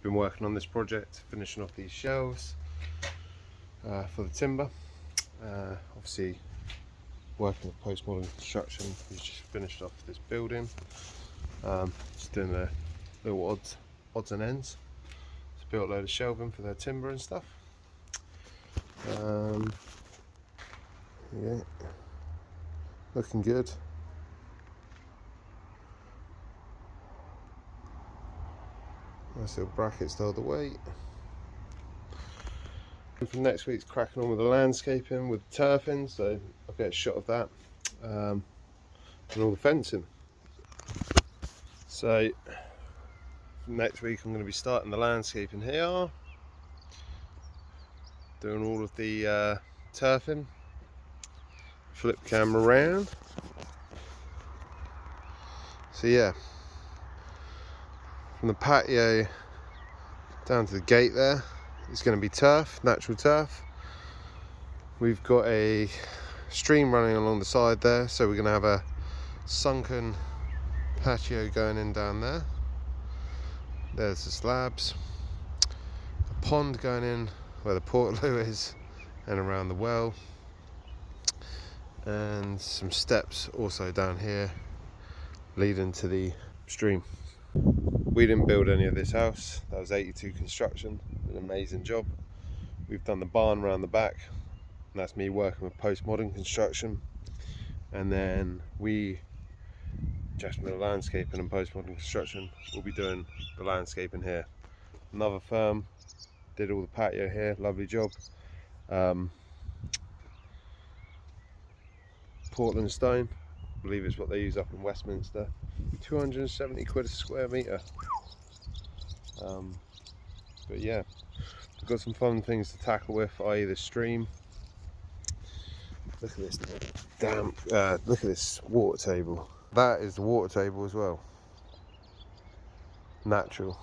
been working on this project, finishing off these shelves for the timber. Obviously working with postmodern construction. We've just finished off this building. Just doing the little odds and ends. Just built a load of shelving for their timber and stuff. Yeah, looking good. Nice little brackets the other way. And for next week's cracking on with the landscaping with the turfing, so I'll get a shot of that and all the fencing. So next week I'm going to be starting the landscaping here, doing all of the turfing. Flip the camera around. So yeah, from the patio down to the gate there, it's going to be turf, natural turf. We've got a stream running along the side there, so we're going to have a sunken patio going in down there. There's the slabs, a pond going in where the portaloo is and around the well, and some steps also down here leading to the stream. We didn't build any of this house, that was 82 construction, an amazing job. We've done the barn around the back, and that's me working with postmodern construction. And then we, Jasmine Landscaping and Postmodern Construction, will be doing the landscaping here. Another firm did all the patio here, lovely job. Portland stone, I believe it's what they use up in Westminster. 270 quid a square metre. But yeah, we've got some fun things to tackle with, i.e. the stream. Look at this damp, look at this water table. That is the water table as well. Natural.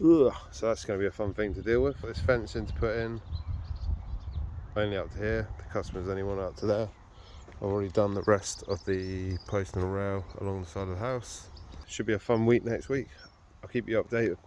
Ugh. So that's going to be a fun thing to deal with. This fencing to put in, only up to here. The customer's only one up to there. I've already done the rest of the post and rail along the side of the house. Should be a fun week next week. I'll keep you updated.